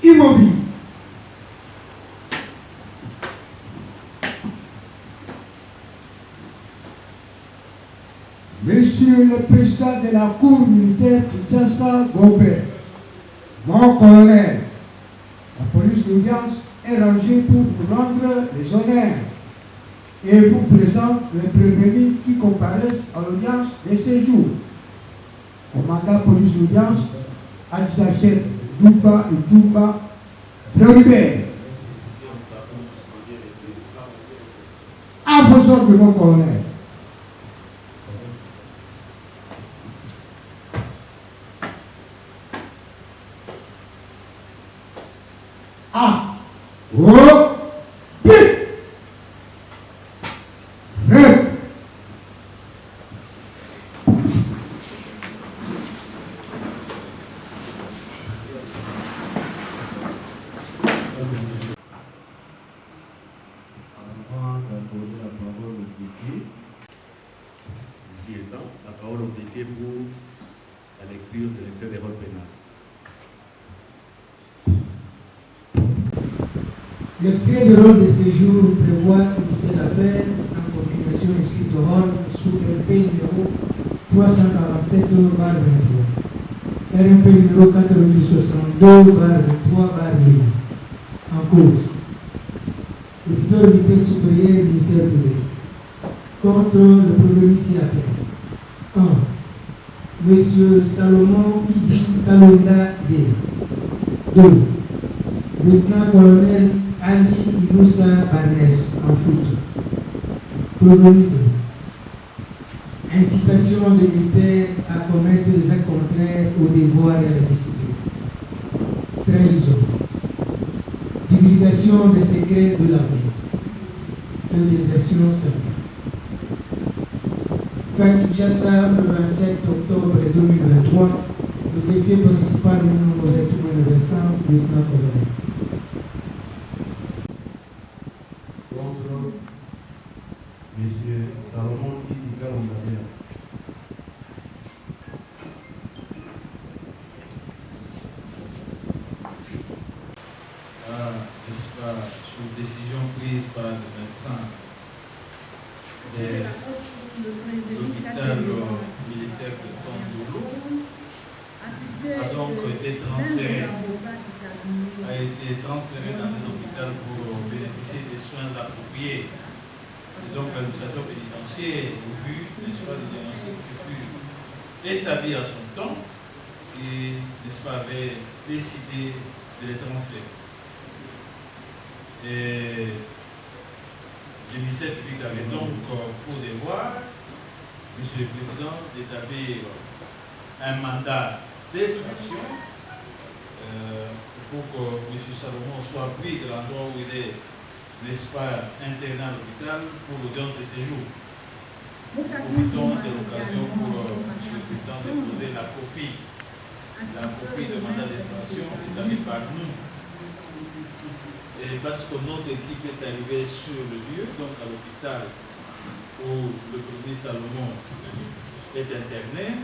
Immobile. Monsieur le Président de la Cour militaire Kinshasa Gobert, mon colonel, la police d'audience est rangée pour vous rendre les honneurs et vous présente les prévenus qui comparaissent à l'audience de ce jour. Commandant police d'audience, adjudant-chef Douba et Djumba Floribert. À vos ordres, mon colonel. A. O. B. R. La parole au greffier pour la lecture de l'extrait des rôles pénal. L'extrait de rôle de séjour prévoit une seule affaire en continuation inscrite au rôle sous RP numéro 347/23. RMP numéro 4062/23/1. En cause. L'auditeur militaire supérieur du ministère public. Contre le premier signataire. 1. Monsieur Salomon Idi Kalonda D. 2. Lieutenant-colonel Ali Inoussa Barnes en foot. Pronomine 2. Incitation des militaires à commettre des actes contraires au devoir et à la discipline. Trahison. Divulgation des secrets de l'armée. Désertion simple. Kinshasa, le 27 octobre 2023, le greffier principal numéro 900, lieutenant-colonel. Contre M. Salomon Idi Kalonda. N'est-ce pas, sous décision prise par le médecin de l'hôpital militaire de Tondolo, a donc été transféré dans un hôpital pour bénéficier des soins appropriés. C'est donc l'administration pénitentiaire, au vu, n'est-ce pas, du diagnostic qui fut établi à son temps, et, n'est-ce pas, avait décidé de les transférer. Et le ministère public avait donc pour devoir, Monsieur le Président, d'établir un mandat d'extraction pour que M. Salomon soit pris de l'endroit où il est, n'est-ce pas, interné à l'hôpital pour l'audience de séjour. Profitons de l'occasion pour M. le Président de déposer la copie de mandat d'extraction établi par nous. Et parce que notre équipe est arrivée sur le lieu, donc à l'hôpital où le premier Salomon est interné,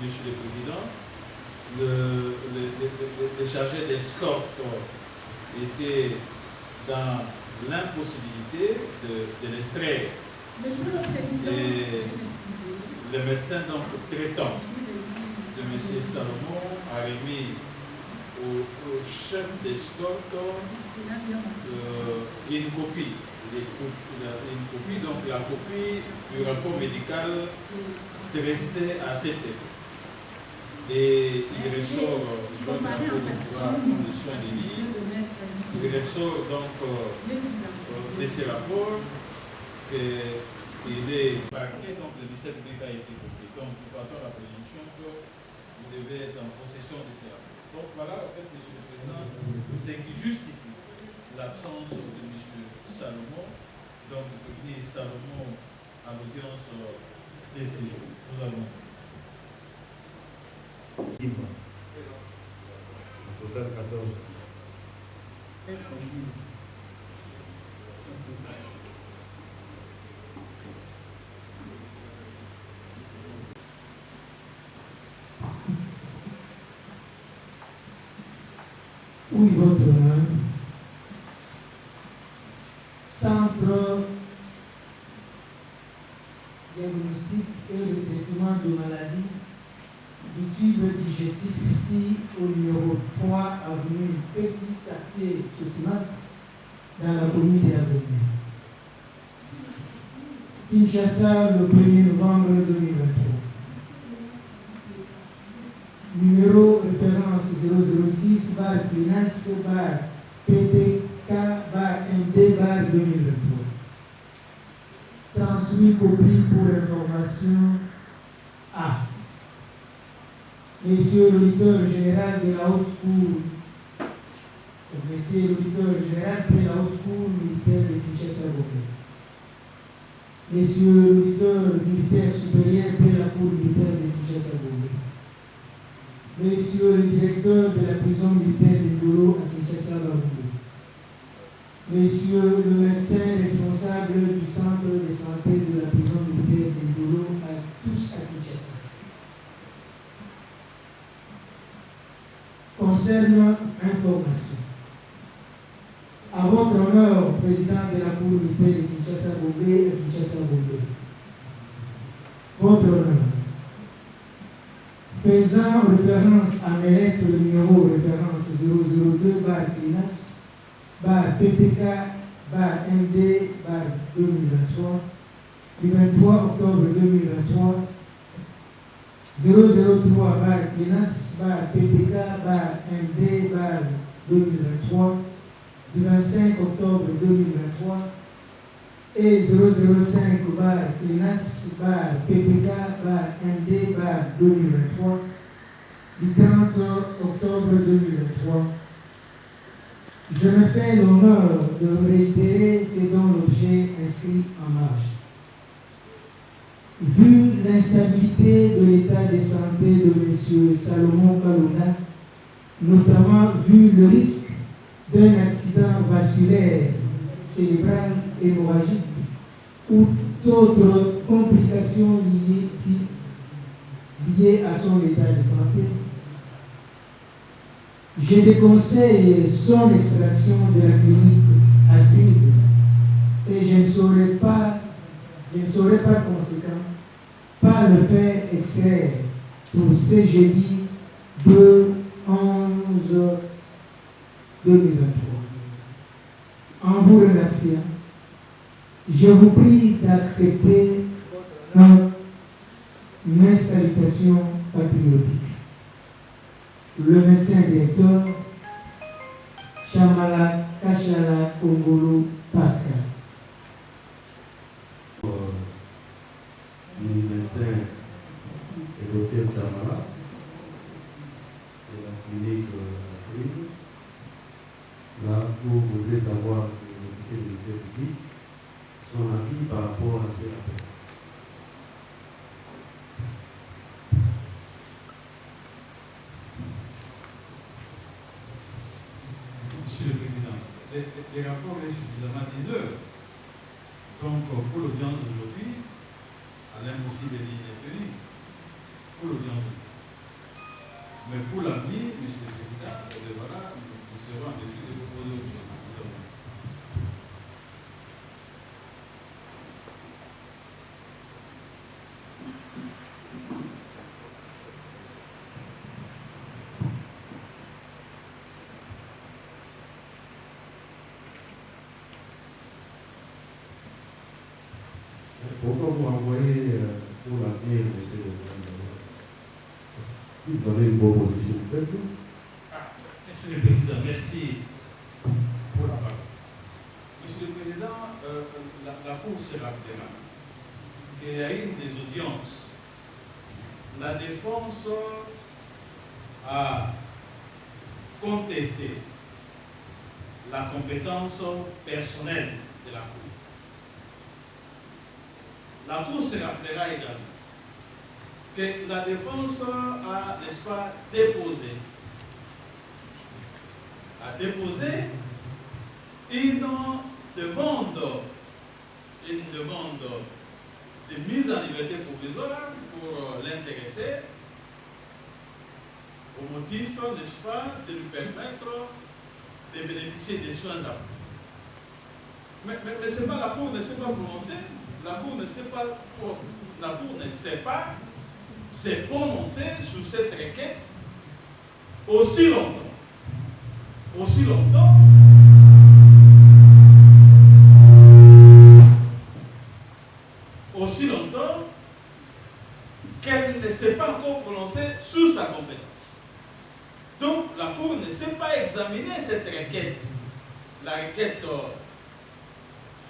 Monsieur le Président, le chargé d'escorte était dans l'impossibilité de l'extraire. Et le médecin donc traitant de M. Salomon a remis au chef d'escorte une copie. Donc la copie du rapport médical dressé à cet effet. Et il ressort, je vois que la Cour pourra prendre le soin de lire, il ressort donc de ces rapports qu'il est parqué, donc le ministère public a été compris. Donc nous partons à la présomption que vous devez être en possession de ces rapports. Donc voilà, en fait, M. le Président, ce qui justifie l'absence de M. Salomon, donc de venir Salomon à l'audience des séjours. Nous allons. total 14. Oui, votre nom. Centre diagnostic et le traitement de maladies du tube digestif ici au numéro 3 avenue Petit Quartier Sosimat dans la commune de la Gombe. Kinshasa le 1er novembre 2023. Numéro référence 006 bar Clinas bar PTK bar MD bar 2023. Transmis copie pour information à Monsieur l'auditeur général de la haute cour, Monsieur l'auditeur général de la haute cour militaire de Kinshasa-Gombe. Monsieur l'auditeur militaire supérieur de la cour militaire de Kinshasa-Gombe. Monsieur le directeur de la prison militaire de Ndolo à Kinshasa-Gombe. Monsieur le médecin responsable du centre de santé de la prison militaire de Ndolo à tous à Kinshasa. Concerne information. À votre honneur, président de la Cour militaire de Kinshasa-Gombe et Kinshasa-Gombe. Votre honneur. Faisant référence à mes lettres numéro référence 002 bar Clinas, bar PTK, bar MD, bar 2023, du 23 octobre 2023, 003 bar Clinas, bar PTK, bar MD, bar 2023, du 25 octobre 2023, et 005 bar Clinas, bar PTK, bar MD, bar 2023, du 30 octobre 2023. Je me fais l'honneur de réitérer ce dont l'objet inscrit en marge. Vu l'instabilité de l'état de santé de M. Salomon Kalonga, notamment vu le risque d'un accident vasculaire cérébral hémorragique ou d'autres complications liées à son état de santé, je déconseille son extraction de la clinique Astrid et je ne saurais pas conséquent pas le faire extraire pour ce jeudi 2/11/2023. En vous remerciant, je vous prie d'accepter mes salutations patriotiques. Le médecin directeur, Chamala Kachala Kongolo Pascal. Le médecin et docteur Chamala de la clinique Astrid. Là, vous voudrez savoir l'officier de ministère public son avis par rapport à ces rapports. Monsieur le Président, les rapports est suffisamment 10 heures. Donc, pour l'audience d'aujourd'hui, Alain Moussi Béni est tenu pour l'audience d'aujourd'hui. Mais pour l'avenir, Monsieur le Président, voilà, nous serons en mesure de proposer autre chose. Pourquoi vous envoyez pour l'avenir, monsieur le Président? Si vous avez une proposition, faites-le. Monsieur le Président, merci pour la parole. Monsieur le Président, la Cour se rappellera qu'il y a eu des audiences. La défense a contesté la compétence personnelle de la Cour. La Cour se rappellera également que la défense a, n'est-ce pas, déposé a déposé une demande de mise en liberté provisoire pour l'intéressé au motif, n'est-ce pas, de lui permettre de bénéficier des soins à bout. Mais c'est pas, la Cour ne s'est pas prononcée, la Cour ne s'est pas s'est prononcée sur cette requête aussi longtemps qu'elle ne s'est pas encore prononcée sur sa compétence. Donc la Cour ne s'est pas examinée cette requête, la requête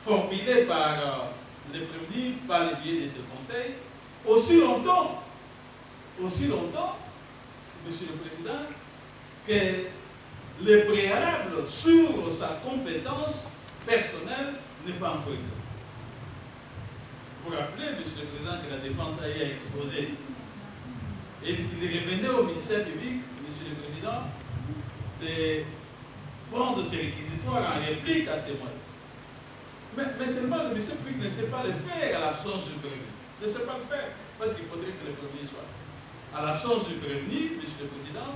formulée par les prévenus par le biais de ce conseil, aussi longtemps, Monsieur le Président, que le préalable sur sa compétence personnelle n'est pas encore examiné. Vous vous rappelez, Monsieur le Président, que la défense a exposé et qu'il revenait au ministère public, Monsieur le Président, de prendre ces réquisitoires en réplique à ces moyens. Mais seulement le ministère public ne sait pas le faire à l'absence du prévenu. Ne sait pas le faire, parce qu'il faudrait que le prévenu soit. À l'absence du prévenu, Monsieur le Président,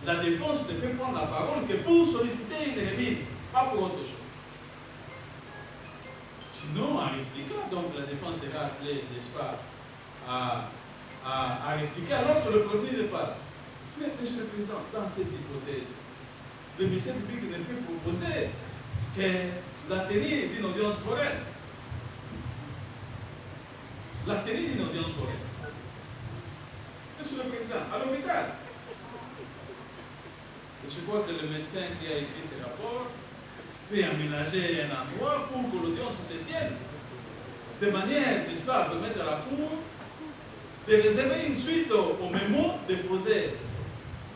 la défense ne peut prendre la parole que pour solliciter une remise, pas pour autre chose. Sinon, en répliquant, donc la défense sera appelée, n'est-ce pas, à répliquer alors que le prévenu n'est pas là. Mais, Monsieur le Président, dans cette hypothèse, le ministère public ne peut proposer que la tenue d'une audience foraine. La tenue d'une audience foraine. Monsieur le Président, à l'hôpital, je crois que le médecin qui a écrit ce rapport peut aménager un endroit pour que l'audience se tienne, de manière, n'est-ce pas, à permettre à la Cour de réserver une suite au mémo déposé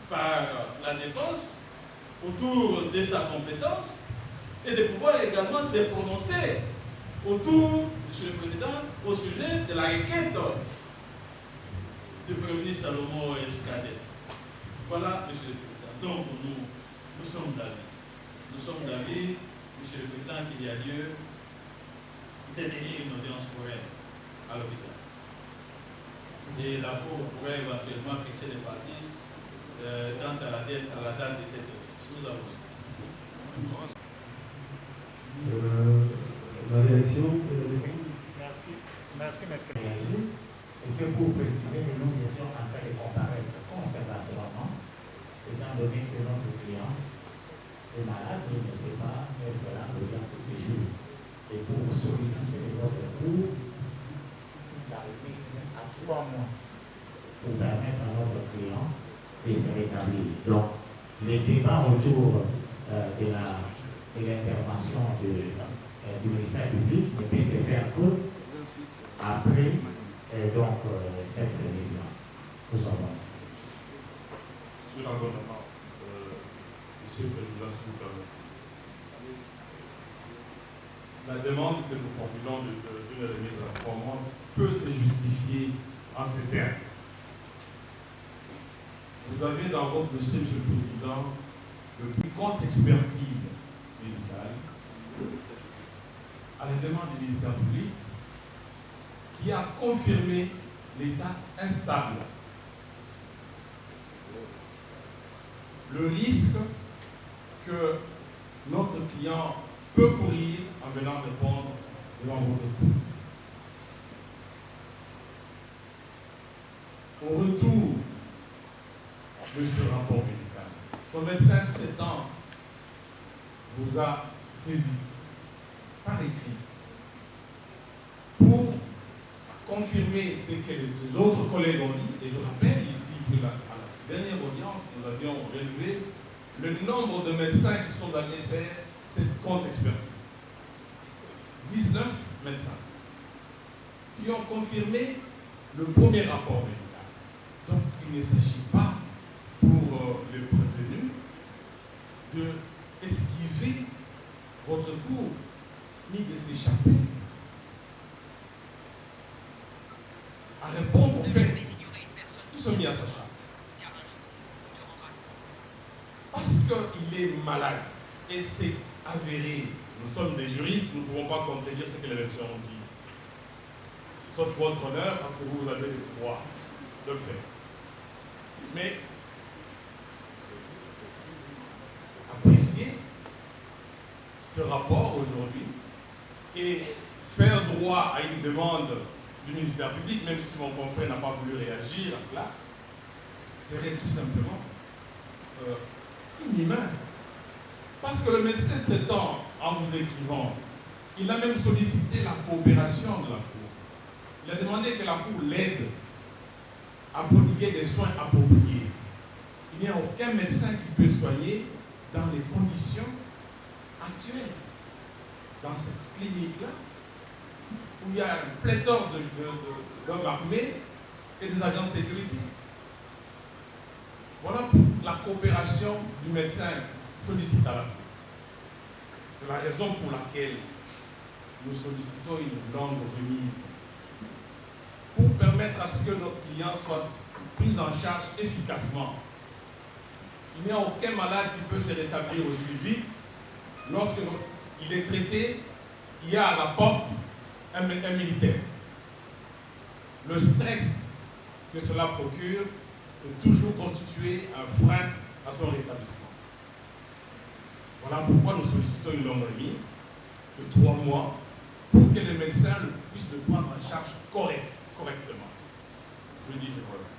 par la défense autour de sa compétence et de pouvoir également se prononcer autour, Monsieur le Président, au sujet de la requête du prévenu Salomon Escadette. Voilà, Monsieur le Président. Donc, nous sommes d'avis. Nous sommes d'avis, Monsieur le Président, qu'il y a lieu de tenir une audience foraine à l'hôpital. Et la Cour pourrait éventuellement fixer les parties quant à la date de cette audience. Nous avons. La réaction Merci, monsieur. C'était pour préciser que nous étions en train de comparer conservatoirement, étant donné que notre client est malade, il ne sait pas être là l'audience de séjour. Et pour solliciter votre cours, la remise à 3 mois pour permettre à notre client de se rétablir. Donc, les débats autour de l'intervention du ministère public ne peut se faire que après cette révision. Nous avons. Sur l'abonnement, Monsieur le Président, si vous permettez. La demande que nous formulons d'une remise à 3 mois peut se justifier en ces termes. Vous avez dans votre dossier, Monsieur le Président, le plus contre-expertise médicale à la demande du ministère public qui a confirmé l'état instable. Le risque que notre client peut courir en venant répondre devant votre cour. Au retour de ce rapport médical, son médecin traitant vous a saisi par écrit pour confirmer ce que ses autres collègues ont dit. Et je rappelle ici que à la dernière audience, nous avions relevé le nombre de médecins qui sont allés faire cette contre-expertise. 19 médecins qui ont confirmé le premier rapport médical. Donc, il ne s'agit pas pour le prévenu de esquiver votre cours, ni de s'échapper à répondre aux faits qui sont mis à sa charge. Parce qu'il est malade. Et c'est avéré. Nous sommes des juristes, nous ne pouvons pas contredire ce que les médecins ont dit. Sauf votre honneur, parce que vous avez le droit de le faire. Mais apprécier ce rapport aujourd'hui et faire droit à une demande du ministère public, même si mon confrère n'a pas voulu réagir à cela, serait tout simplement inhumain. Parce que le médecin traitant, en vous écrivant, il a même sollicité la coopération de la Cour. Il a demandé que la Cour l'aide à prodiguer des soins appropriés. Il n'y a aucun médecin qui peut soigner dans les conditions actuelles. Dans cette clinique-là, où il y a un pléthore d'hommes armés et des agents de sécurité. Voilà pour la coopération du médecin sollicite à la Cour. C'est la raison pour laquelle nous sollicitons une longue remise pour permettre à ce que notre client soit pris en charge efficacement. Il n'y a aucun malade qui peut se rétablir aussi vite lorsqu'il est traité, il y a à la porte un militaire. Le stress que cela procure peut toujours constituer un frein à son rétablissement. Voilà pourquoi nous sollicitons une longue remise de 3 mois pour que le médecin puisse le prendre en charge correctement. Je dis que voilà.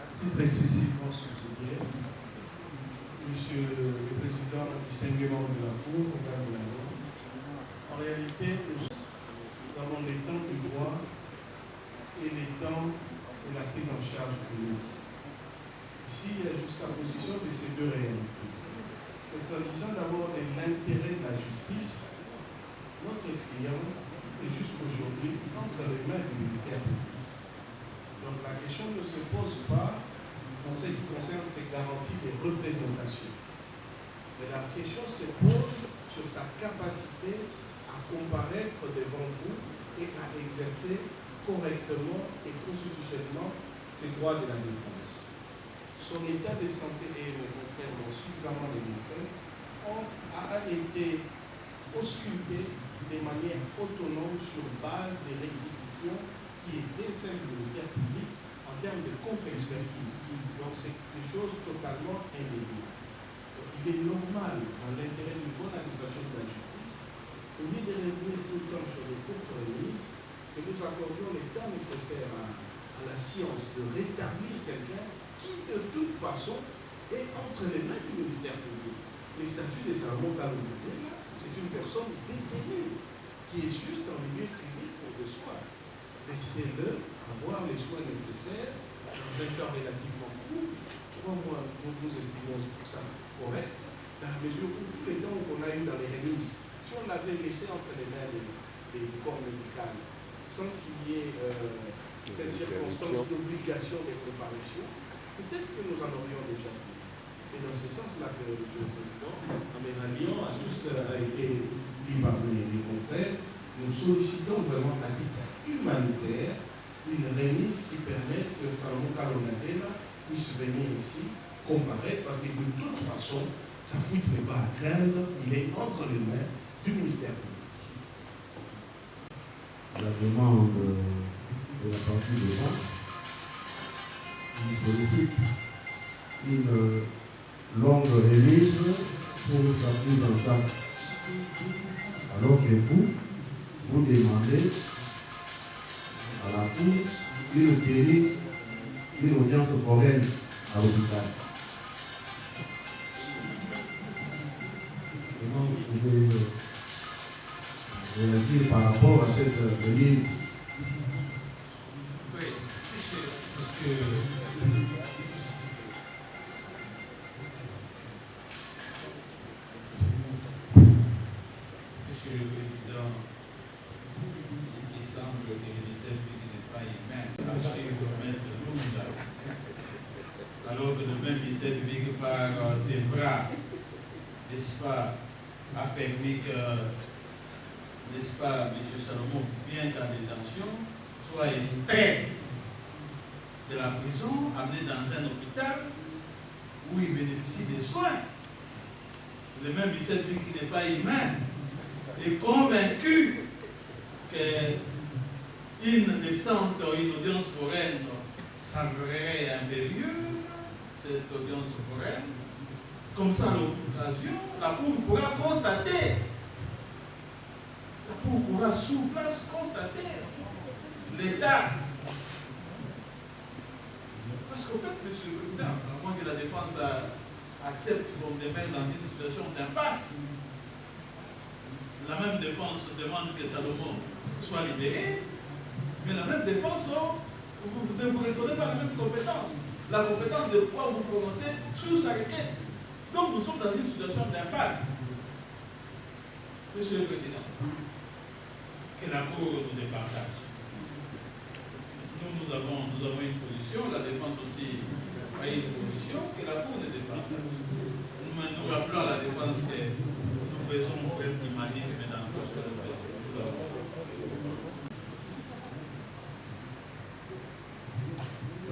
À titre excessivement subsidiaire, Monsieur le Président, distingué membre de la Cour, Madame de la Loi, en réalité, nous avons les temps du droit et les temps de la prise en charge clinique. Ici, il y a juxtaposition de ces deux réalités. Et s'agissant d'abord de l'intérêt de la justice, notre client est jusqu'aujourd'hui entre les mains du ministère public. Donc la question ne se pose pas en ce qui concerne ces garanties de représentation. Mais la question se pose sur sa capacité à comparaître devant vous et à exercer correctement et constitutionnellement ses droits de la défense. Son état de santé, et mes confrères l'ont suffisamment démontré, a été ausculté de manière autonome sur base des réquisitions qui étaient celles du ministère public en termes de contre-expertise. Donc c'est une chose totalement indéniable. Il est normal, dans l'intérêt d'une bonne administration de la justice, au lieu de revenir tout le temps sur les courtes remises, que nous accordions les temps nécessaires à la science de rétablir quelqu'un qui, de toute façon, est entre les mains du ministère public. Les statuts de Salomon Kalou-Goudé, c'est une personne détenue qui est juste en milieu clinique pour des soins. Laissez-le avoir les soins nécessaires dans un temps relativement court. 3 mois, nous estimons ça correct, dans la mesure où tous les temps qu'on a eu dans les remises, si on l'avait laissé entre les mains des corps médicaux, sans qu'il y ait cette circonstance d'obligation de préparation, peut-être que nous en aurions déjà fait. C'est dans ce sens-là que, Monsieur le Président, en me ralliant à tout ce qui a été dit par les confrères, nous sollicitons vraiment à titre humanitaire une remise qui permette que Salomon Kalou-Goudé puisse venir ici comparaître, parce que de toute façon, sa fuite n'est pas à craindre, il est entre les mains du ministère public. La demande de la partie de droit, il sollicite une longue remise pour sa prise en charge. Alors que vous demandez à la Cour une audience foraine à l'hôpital. Comment vous pouvez réagir par rapport à cette remise? Oui, monsieur le Président, il semble que le ministère public n'est pas humain à suivre le maître de nous là. Alors que le même ministère public par ses bras, n'est-ce pas, a permis que, n'est-ce pas, M. Salomon, bien en détention, soit extrait de la prison, amené dans un hôpital où il bénéficie des soins. le même Michel dit qu'il n'est pas humain, est convaincu qu'une descente, une audience foraine s'avérerait impérieuse, cette audience foraine, comme ça, à l'occasion, la Cour pourra constater, la Cour pourra sur place constater l'état. Parce qu'au fait, Monsieur le Président, à moins que la défense accepte qu'on les mette dans une situation d'impasse, la même défense demande que Salomon soit libéré, mais la même défense, vous ne vous reconnaissez pas la même compétence. La compétence de pouvoir vous prononcer sur sa requête. Donc nous sommes dans une situation d'impasse. Monsieur le Président, que la Cour nous départage. Nous avons une position, la défense aussi a une position, que la Cour nous départage. Nous rappelons à la défense que nous faisons preuve d'humanisme dans tout ce que nous faisons.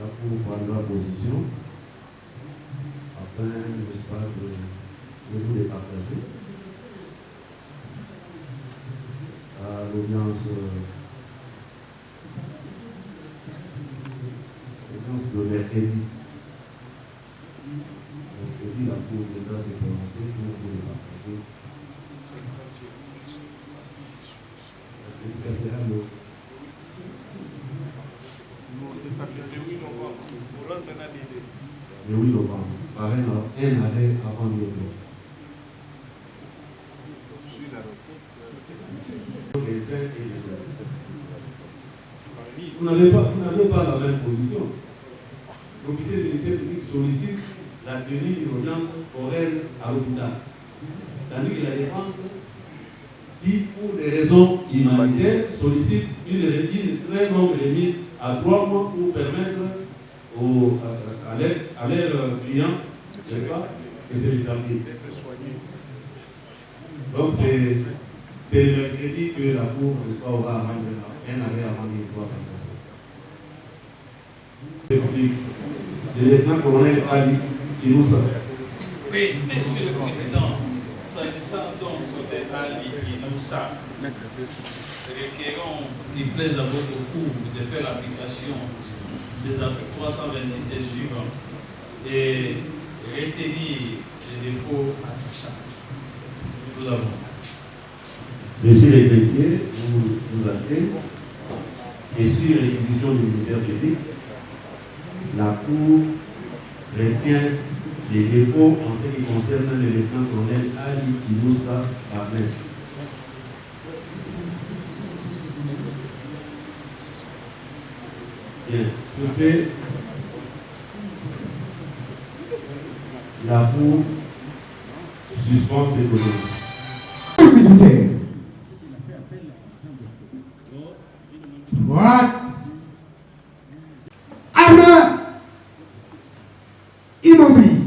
La Cour prendra position afin, n'est-ce pas, de vous départager à l'audience de mercredi. Mercredi, la Cour devra se prononcer pour vous départager. Ça sera le 8 novembre, par un arrêt avant le vote. Vous n'avez pas la même position. L'officier du ministère public sollicite la tenue d'une audience foraine à l'hôpital. Tandis que la défense dit, pour des raisons humanitaires, sollicite une très longue remise à 3 mois pour permettre à leurs clients, n'est-ce pas, de se rétablir. Donc c'est le mercredi que la Cour, n'est-ce pas, aura un arrêt avant de pouvoir faire ça. Le lieutenant-colonel Ali Inoussa. Oui, Monsieur le Président, s'agissant donc de Ali Inoussa, requérons qu'il plaise à votre Cour de faire l'application des articles 326 et suivants et retenir les défauts à sa charge. Nous avons. Monsieur le greffier, vous appelez, et sur réquisition du ministère public, la Cour retient les défauts en ce qui concerne le lieutenant-colonel Ali Inoussa Barnes. Bien, sur ce, la Cour suspend cette audience. Militaire. Droite. Arme. Immobile.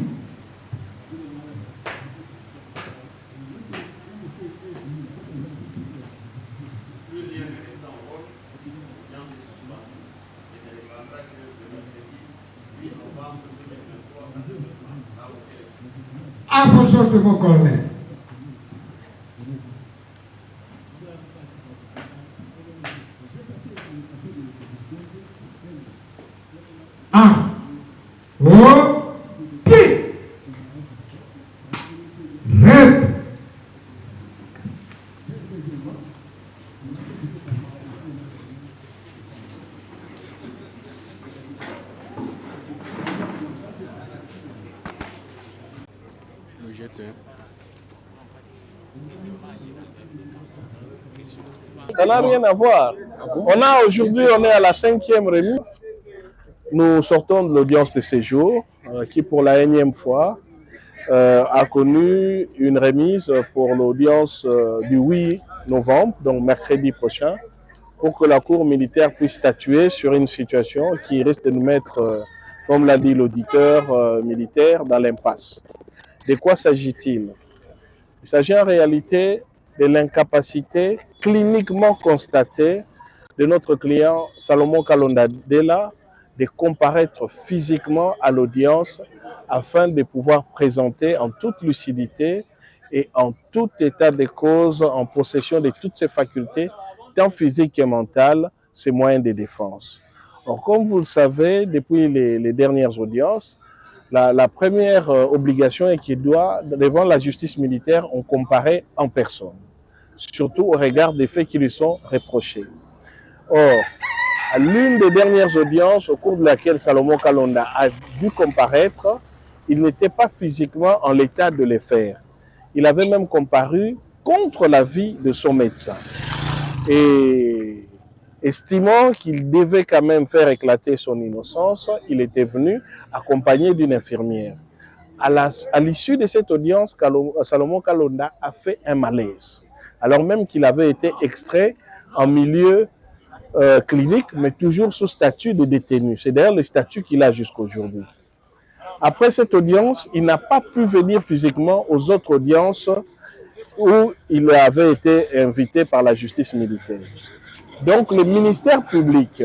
À vos ordres, mon colonel. Au pied. Rep. Ça n'a rien à voir. Aujourd'hui, on est à la 5e remise. Nous sortons de l'audience de séjour qui, pour la énième fois, a connu une remise pour l'audience du 8 novembre, donc mercredi prochain, pour que la Cour militaire puisse statuer sur une situation qui risque de nous mettre, comme l'a dit l'auditeur militaire, dans l'impasse. De quoi s'agit-il? Il s'agit en réalité de l'incapacité cliniquement constatée de notre client Salomon Kalonda Dela de comparaître physiquement à l'audience afin de pouvoir présenter en toute lucidité et en tout état de cause, en possession de toutes ses facultés, tant physiques que mentales, ses moyens de défense. Or, comme vous le savez, depuis les dernières audiences, la première obligation est qu'il doit, devant la justice militaire, on comparait en personne, surtout au regard des faits qui lui sont reprochés. Or, à l'une des dernières audiences au cours de laquelle Salomon Kalonda a dû comparaître, il n'était pas physiquement en l'état de le faire. Il avait même comparu contre l'avis de son médecin. Et estimant qu'il devait quand même faire éclater son innocence, il était venu accompagné d'une infirmière. À l'issue de cette audience, Salomon Kalonda a fait un malaise, alors même qu'il avait été extrait en milieu clinique, mais toujours sous statut de détenu. C'est d'ailleurs le statut qu'il a jusqu'aujourd'hui. Après cette audience, il n'a pas pu venir physiquement aux autres audiences où il avait été invité par la justice militaire. Donc le ministère public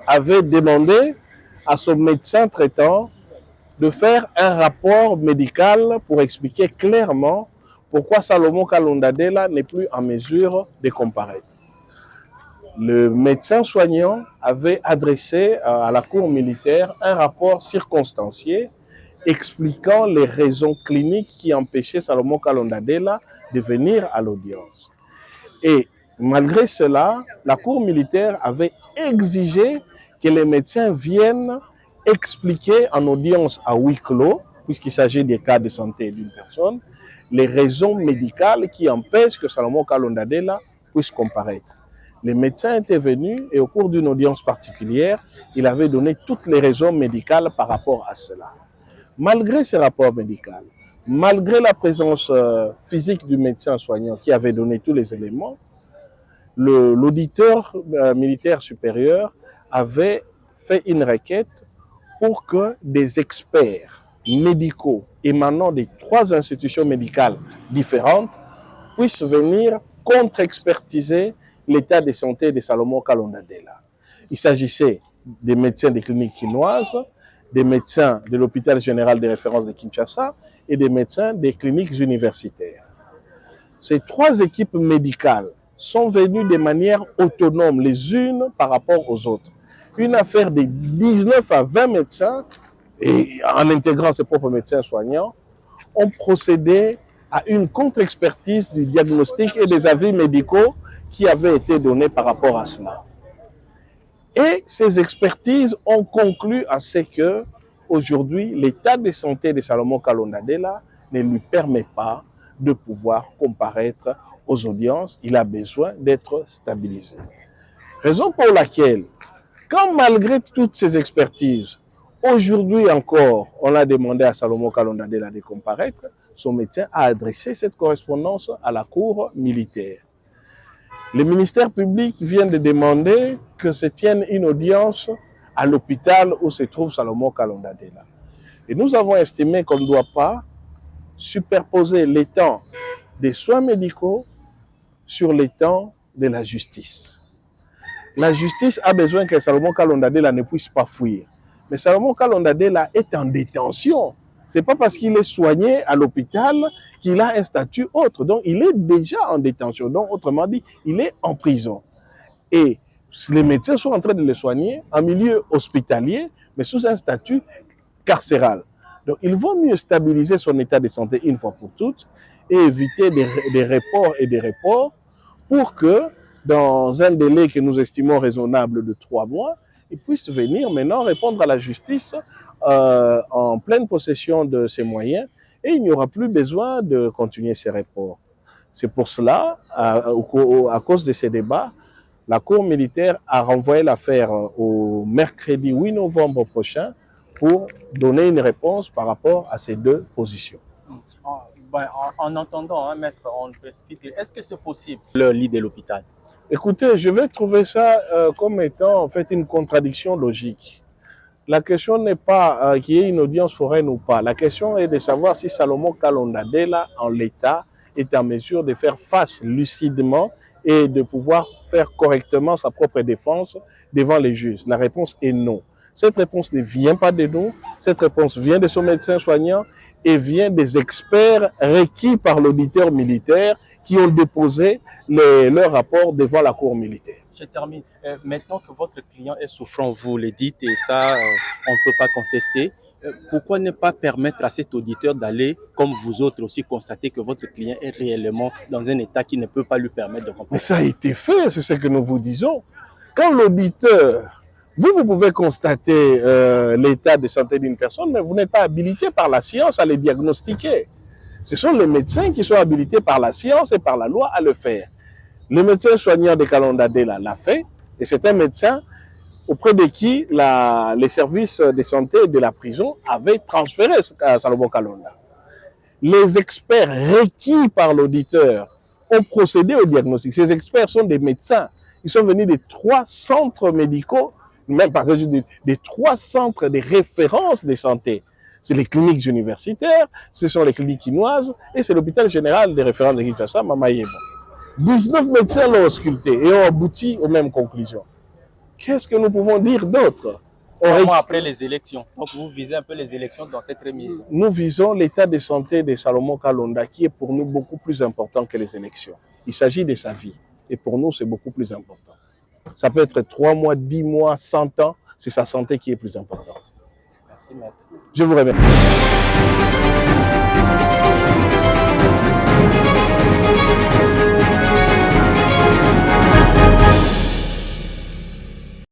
avait demandé à son médecin traitant de faire un rapport médical pour expliquer clairement pourquoi Salomon Kalonda Dela n'est plus en mesure de comparaître. Le médecin soignant avait adressé à la cour militaire un rapport circonstancié expliquant les raisons cliniques qui empêchaient Salomon Kalonda Dela de venir à l'audience. Et malgré cela, la cour militaire avait exigé que les médecins viennent expliquer en audience à huis clos, puisqu'il s'agit des cas de santé d'une personne, les raisons médicales qui empêchent que Salomon Kalonda Dela puisse comparaître. Les médecins étaient venus et au cours d'une audience particulière, il avait donné toutes les raisons médicales par rapport à cela. Malgré ce rapport médical, malgré la présence physique du médecin soignant qui avait donné tous les éléments, l'auditeur militaire supérieur avait fait une requête pour que des experts médicaux émanant des 3 institutions médicales différentes puissent venir contre-expertiser l'état de santé de Salomon Kalonda Dela. Il s'agissait des médecins des cliniques chinoises, des médecins de l'hôpital général de référence de Kinshasa et des médecins des cliniques universitaires. Ces 3 équipes médicales sont venues de manière autonome les unes par rapport aux autres. Une affaire de 19 à 20 médecins, et en intégrant ses propres médecins soignants, ont procédé à une contre-expertise du diagnostic et des avis médicaux qui avaient été donnés par rapport à cela. Et ces expertises ont conclu à ce que, aujourd'hui, l'état de santé de Salomon Kalonda Dela ne lui permet pas de pouvoir comparaître aux audiences. Il a besoin d'être stabilisé. Raison pour laquelle, quand malgré toutes ces expertises, aujourd'hui encore, on a demandé à Salomon Kalonda Dela de comparaître, son médecin a adressé cette correspondance à la cour militaire. Le ministère public vient de demander que se tienne une audience à l'hôpital où se trouve Salomon Kalonda Dela. Et nous avons estimé qu'on ne doit pas superposer les temps des soins médicaux sur les temps de la justice. La justice a besoin que Salomon Kalonda Dela ne puisse pas fuir. Mais Salomon Kalonda Dela est en détention. Ce n'est pas parce qu'il est soigné à l'hôpital qu'il a un statut autre. Donc, il est déjà en détention. Donc, autrement dit, il est en prison. Et les médecins sont en train de le soigner en milieu hospitalier, mais sous un statut carcéral. Donc, il vaut mieux stabiliser son état de santé une fois pour toutes et éviter des reports et des reports pour que, dans un délai que nous estimons raisonnable de 3 mois, il puisse venir maintenant répondre à la justice en pleine possession de ses moyens et il n'y aura plus besoin de continuer ces reports. C'est pour cela, à cause de ces débats, la Cour militaire a renvoyé l'affaire au mercredi 8 novembre prochain pour donner une réponse par rapport à ces 2 positions. En entendant, hein, maître, on peut expliquer, est-ce que c'est possible le lit de l'hôpital? Écoutez, je vais trouver ça comme étant en fait une contradiction logique. La question n'est pas qu'il y ait une audience foraine ou pas. La question est de savoir si Salomon Kalonda Dela, en l'état, est en mesure de faire face lucidement et de pouvoir faire correctement sa propre défense devant les juges. La réponse est non. Cette réponse ne vient pas de nous, cette réponse vient de son médecin soignant et vient des experts requis par l'auditeur militaire qui ont déposé leur rapport devant la cour militaire. Je termine. Maintenant que votre client est souffrant, vous le dites, et ça, on ne peut pas contester. Pourquoi ne pas permettre à cet auditeur d'aller, comme vous autres aussi, constater que votre client est réellement dans un état qui ne peut pas lui permettre de comprendre? Mais ça a été fait, c'est ce que nous vous disons. Quand l'auditeur, vous pouvez constater l'état de santé d'une personne, mais vous n'êtes pas habilité par la science à le diagnostiquer. Ce sont les médecins qui sont habilités par la science et par la loi à le faire. Le médecin soignant de Kalonda l'a fait, et c'est un médecin auprès de qui les services de santé de la prison avaient transféré à Salomon Kalonda. Les experts requis par l'auditeur ont procédé au diagnostic. Ces experts sont des médecins. Ils sont venus de 3 centres médicaux, même par exemple des 3 centres de référence de santé. C'est les cliniques universitaires, ce sont les cliniques quinoises et c'est l'hôpital général de référence de Kinshasa, Mama Yebo. 19 médecins l'ont ausculté et ont abouti aux mêmes conclusions. Qu'est-ce que nous pouvons dire d'autre? Après les élections. Donc vous visez un peu les élections dans cette remise. Nous visons l'état de santé de Salomon Kalonda qui est pour nous beaucoup plus important que les élections. Il s'agit de sa vie et pour nous c'est beaucoup plus important. Ça peut être 3 mois, 10 mois, 100 ans, c'est sa santé qui est plus importante. Merci maître. Je vous remercie.